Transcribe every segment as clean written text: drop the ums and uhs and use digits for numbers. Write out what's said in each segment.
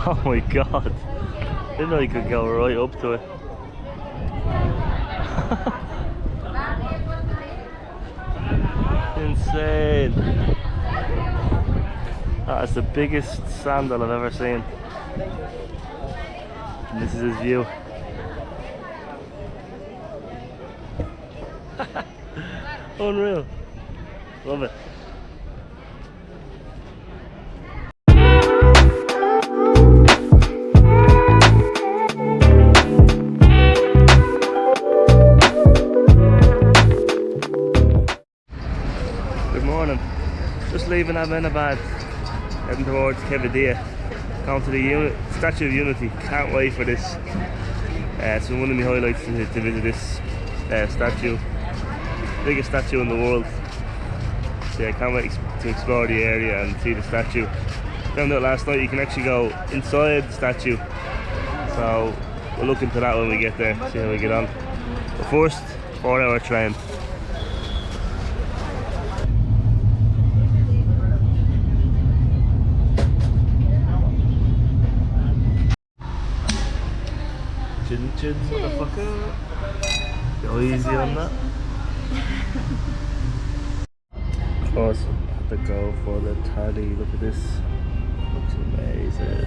Oh my god. Didn't know you could go right up to it. Insane. That's the biggest sandal I've ever seen. And this is his view. Unreal. Love it. Good morning. Just leaving Ahmedabad, heading towards Kevadia. Going to the Statue of Unity. Can't wait for this. It's been one of my highlights to visit this statue. Biggest statue in the world. So yeah, I can't wait to explore the area and see the statue. Found out last night you can actually go inside the statue. So we'll look into that when we get there, see how we get on. But first, 4-hour train. Chin chin, motherfucker. Go easy on that. Awesome. Have to go for the tally. Look at this. Looks amazing.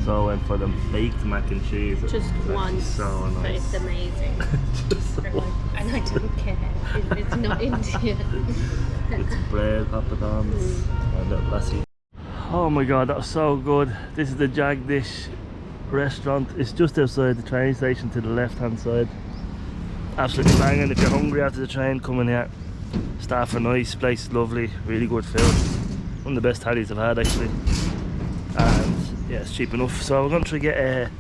So I went for the baked mac and cheese. Just once. So nice. But it's amazing. Just and I don't care. It's not Indian. It's bread, papadons, and a lassi. Oh my god, that was so good. This is the Jagdish restaurant. It's just outside the train station to the left hand side. Absolutely banging. If you're hungry after the train, come in here. Staff are nice, place is lovely, really good food. One of the best tallies I've had actually. And yeah, it's cheap enough. So we're going to try to get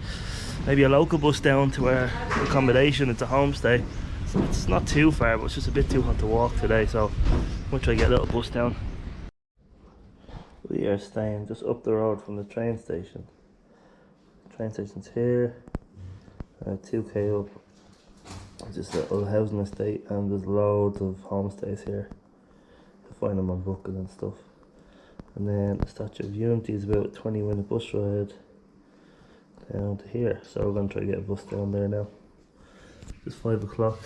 maybe a local bus down to our accommodation. It's a homestay. So it's not too far, but it's just a bit too hot to walk today. So I'm going to try to get a little bus down. We are staying just up the road from the train station. The train station's here, 2k up. It's just a little housing estate, and there's loads of homestays here. You'll find them on Booking and stuff. And then the Statue of Unity is about a 20-minute bus ride down to here. So we're going to try to get a bus down there now. It's 5 o'clock.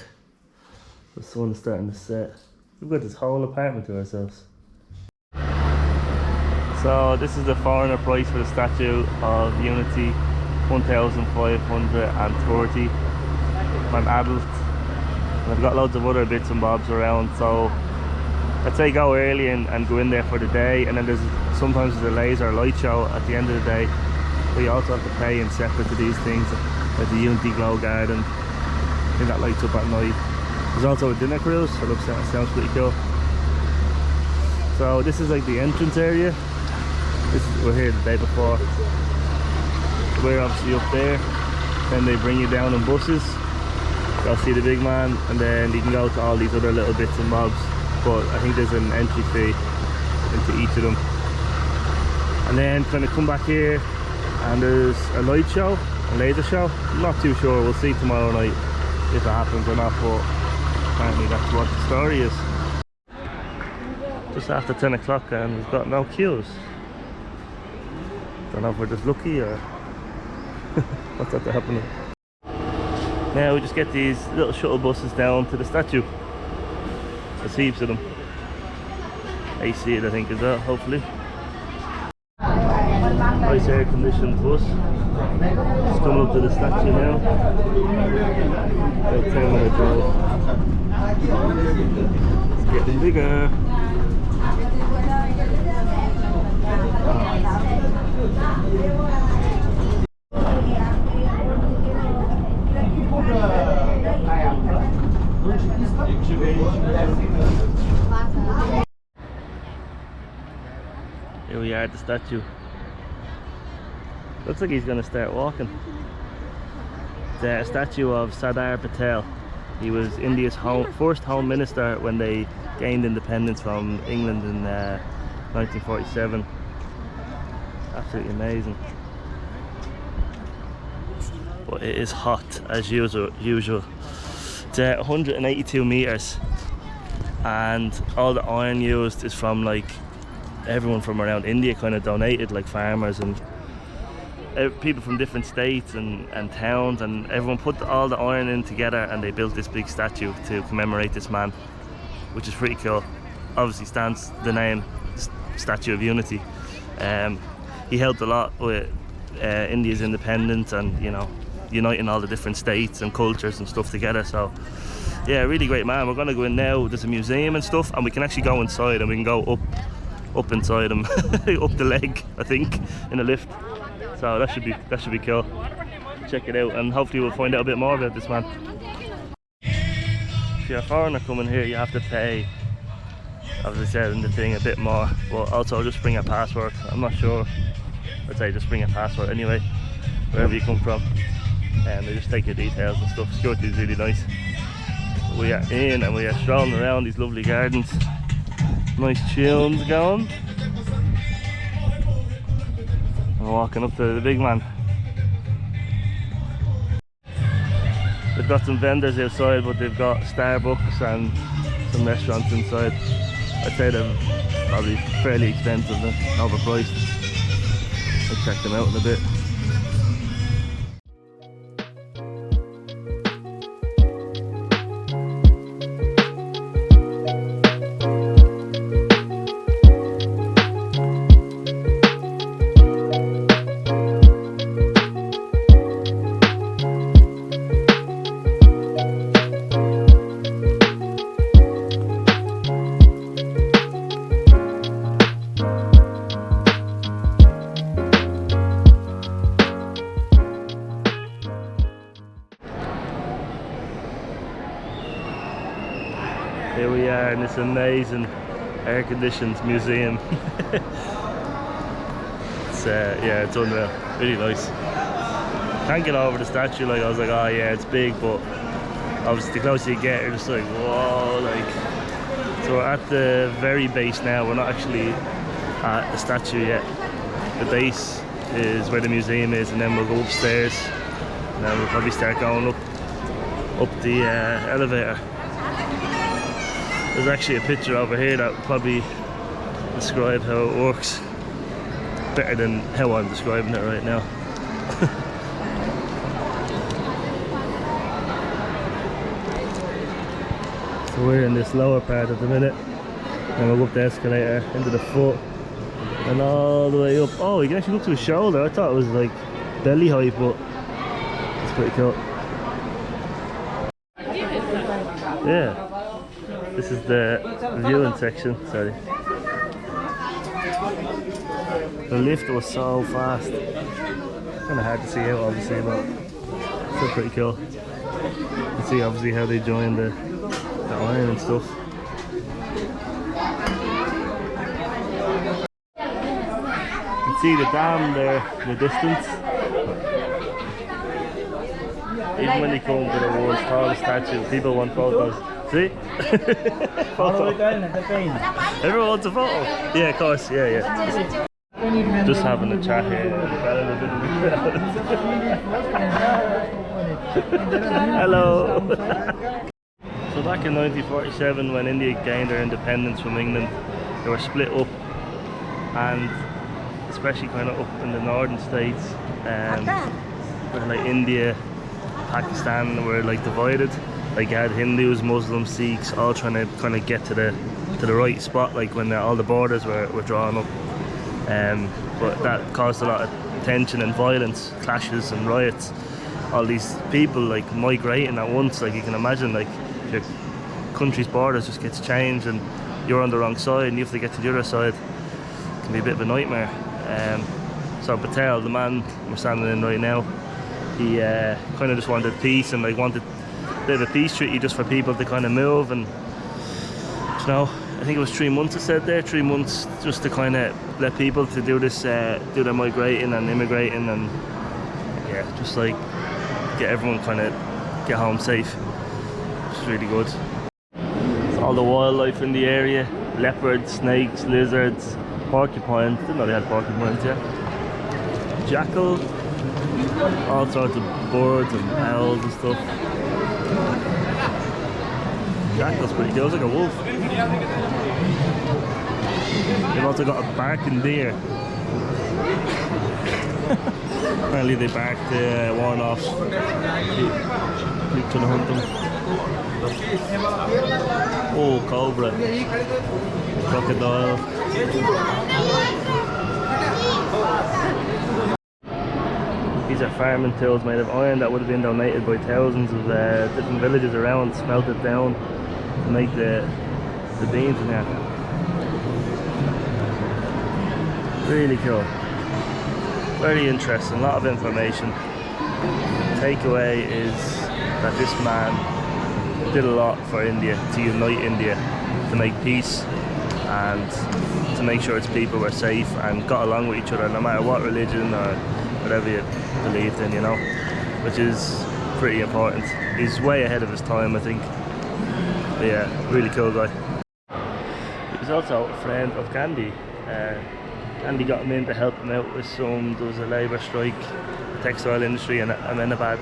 The sun's starting to set. We've got this whole apartment to ourselves. So this is the foreigner price for the Statue of Unity. 1,530 for an adult. And I've got loads of other bits and bobs around, so I'd say go early and go in there for the day. And then sometimes there's a laser light show at the end of the day, but you also have to pay in separate to these things, like the Unity Glow Garden. I think that lights up at night. There's also a dinner cruise, so that sounds pretty cool. So this is like the entrance area. We're here the day before. We're obviously up there, then they bring you down in buses. Go see the big man, and then you can go to all these other little bits and bobs, but I think there's an entry fee into each of them. And then kind of come back here, and there's a light show, a laser show. I'm not too sure, we'll see tomorrow night if it happens or not, but apparently that's what the story is. Just after 10 o'clock and we've got no queues. Don't know if we're just lucky or what's after happening. Now we just get these little shuttle buses down to the statue. There's heaps of them. AC it I think as well, hopefully. Nice air conditioned bus. Just coming up to the statue now. About 10-minute drive. It's getting bigger. Here we are at the statue. Looks like he's going to start walking. The statue of Sardar Patel. He was India's first Home Minister when they gained independence from England in 1947. Absolutely amazing. But it is hot as usual. It's 182 meters, and all the iron used is from like everyone from around India kind of donated, like farmers and people from different states and towns, and everyone put all the iron in together, and they built this big statue to commemorate this man, which is pretty cool. Obviously stands the name Statue of Unity. He helped a lot with India's independence, and you know, uniting all the different states and cultures and stuff together. So yeah, really great man. We're gonna go in now. There's a museum and stuff, and we can actually go inside, and we can go up inside him, up the leg, I think, in a lift. So that should be cool. Check it out, and hopefully we'll find out a bit more about this man. If you're a foreigner coming here, you have to pay, as I said in the thing, a bit more, but also just bring a passport. I'm not sure. I'd say just bring a passport anyway, wherever you come from, and they just take your details and stuff. Security is really nice. We are in, and we are strolling around these lovely gardens. Nice tunes going. And we're walking up to the big man. They've got some vendors outside, but they've got Starbucks and some restaurants inside. I'd say they're probably fairly expensive and overpriced. I'll check them out in a bit. Here we are in this amazing air-conditioned museum. It's yeah, it's unreal, really nice. Can't get over the statue. Like, I was like, oh yeah, it's big, but obviously the closer you get, you're just like, whoa, like. So we're at the very base now. We're not actually at the statue yet. The base is where the museum is, and then we'll go upstairs, and then we'll probably start going up the elevator. There's actually a picture over here that will probably describe how it works better than how I'm describing it right now. So we're in this lower part at the minute, and we'll go up the escalator into the foot and all the way up. Oh, you can actually look to his shoulder. I thought it was like belly height, but it's pretty cool. Yeah. This is the viewing section, sorry. The lift was so fast. Kind of hard to see out obviously, but still pretty cool. You can see obviously how they join the iron and stuff. You can see the dam there in the distance. Even when they come to the world's tallest statue, people want photos. See? Photo. Everyone wants a photo. Yeah, of course. Yeah, yeah. Just having a chat here. Hello. So back in 1947, when India gained their independence from England, they were split up, and especially kind of up in the northern states, where like India, Pakistan were like divided. Like you had Hindus, Muslims, Sikhs, all trying to kind of get to the right spot, like when all the borders were drawn up. But that caused a lot of tension and violence, clashes and riots. All these people like migrating at once. Like you can imagine, like your country's borders just gets changed and you're on the wrong side and you have to get to the other side. It can be a bit of a nightmare. So Patel, the man we're standing in right now, he kind of just wanted peace and like wanted a bit of a peace treaty just for people to kind of move, and you know, I think it was 3 months it said there, 3 months just to kind of let people to do this, do their migrating and immigrating, and yeah, just like get everyone kind of get home safe, which is really good. It's all the wildlife in the area, leopards, snakes, lizards, porcupines, didn't know they had porcupines yet, jackal, all sorts of birds and owls and stuff. Jackal's pretty cool, it's like a wolf. They've also got a barking deer. Apparently they barked the warn-offs. People trying to hunt them. Oh, cobra. Crocodile. These are farming tools made of iron that would have been donated by thousands of different villages around, smelted down to make the beans in here. Really cool. Very interesting, a lot of information. Takeaway is that this man did a lot for India, to unite India, to make peace and to make sure its people were safe and got along with each other no matter what religion or whatever you believed in, you know, which is pretty important. He's way ahead of his time, I think. But yeah, really cool guy. He was also a friend of Gandhi. Gandhi got him in to help him out with there was a labour strike, textile industry in Ahmedabad,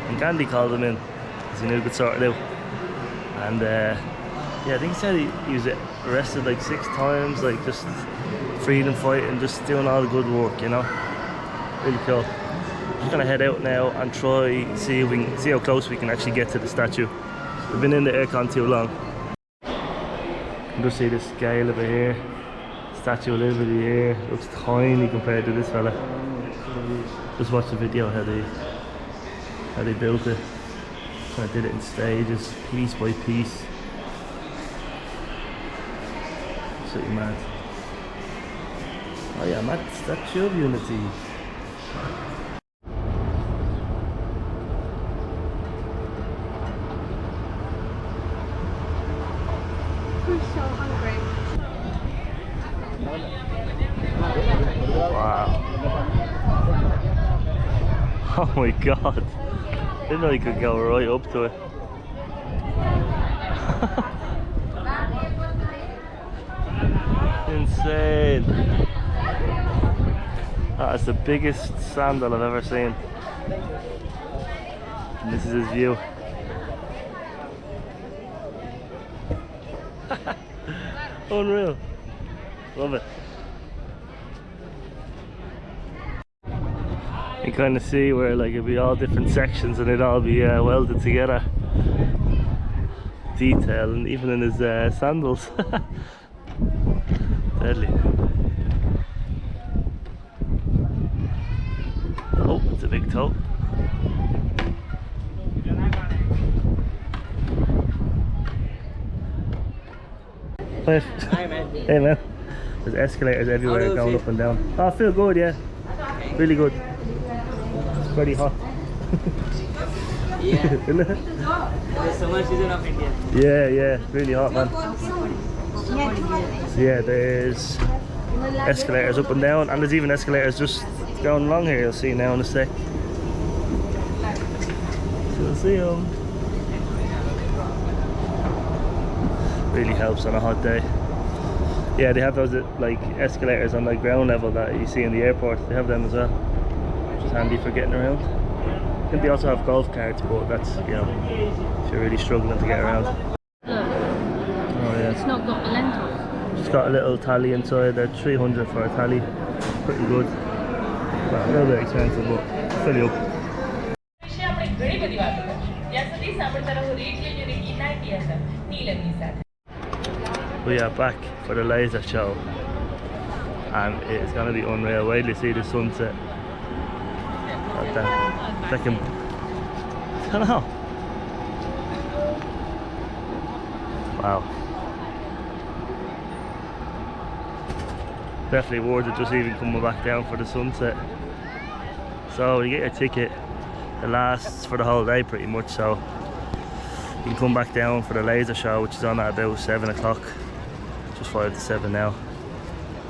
and Gandhi called him in because he knew he could sort it out. And yeah, I think he said he was arrested like 6 times, like just freedom fighting, just doing all the good work, you know. Really cool. Just gonna head out now and try see how close we can actually get to the statue. We've been in the aircon too long. You can just see the scale of it here. Statue a little bit here, looks tiny compared to this fella. Just watch the video how they built it. Kind of did it in stages, piece by piece. Absolutely mad. Oh yeah, mad Statue of Unity. I'm so hungry. Wow. Oh my god. Didn't know you could go right up to it. Insane. That is the biggest sandal I've ever seen. And this is his view. Unreal. Love it. You kind of see where like it'd be all different sections and it'd all be welded together. Detail, and even in his sandals. Deadly. Oh, it's a big toe. Hi man. Hey man. There's escalators everywhere going up and down. Oh, I feel good, yeah. Really good. It's pretty hot. Yeah. Isn't it? The summer season of India. Yeah, really hot, man. So yeah, there's escalators up and down, and there's even escalators just going along here. You'll see now in a sec. So you'll see them. Really helps on a hot day. Yeah, they have those like escalators on the ground level that you see in the airport. They have them as well, which is handy for getting around. I think they also have golf carts, but that's, you know, if you're really struggling to get around. Look, Oh yeah. it's not got the lentils. It's got a little tally inside there, 300 for a tally. Pretty good. Well, a little bit expensive, but fill you up. We are back for the laser show, and it's gonna be unreal. Wait till you see the sunset. Like that. Second. I don't know. Wow. Definitely worth it just even coming back down for the sunset. So you get your ticket, it lasts for the whole day pretty much, so you can come back down for the laser show, which is on at about 7 o'clock. Just 5 to 7 now. I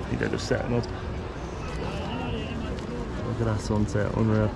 think they're just setting up. Look at that sunset, unreal.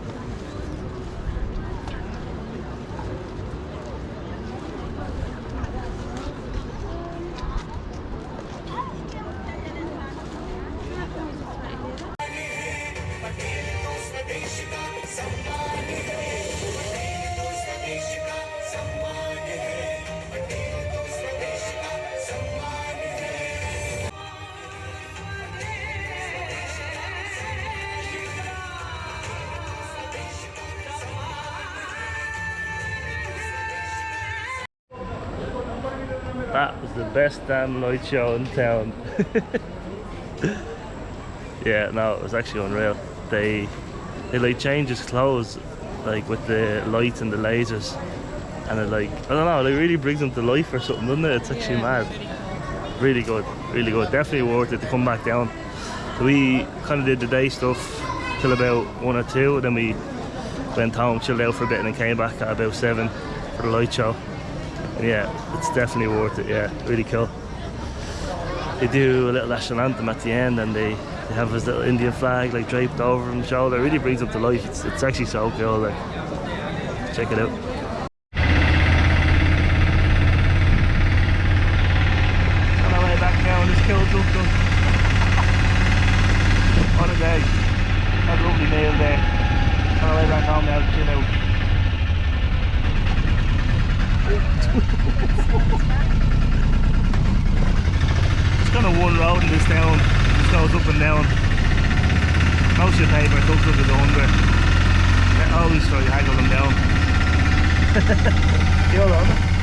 the best damn light show in town. Yeah, no, it was actually unreal. They like change his clothes like with the lights and the lasers, and it like, I don't know, it really brings them to life or something, doesn't it? It's actually mad. Really good, really good. Definitely worth it to come back down. So we kind of did the day stuff till about 1 or 2, then we went home, chilled out for a bit, and then came back at about 7 for the light show. And yeah, it's definitely worth it. Yeah, really cool. They do a little national anthem at the end, and they have his little Indian flag like draped over his shoulder. It really brings him to life. It's actually so cool. Like, check it out. On our way back now, this cool tuk-tuk. What a day! Had a lovely meal there. On our way back home now to chill out. It's kind of one road in this town. Just goes up and down. Most of your paper tuk-tuk is under. They always try to haggle them down. You're on it.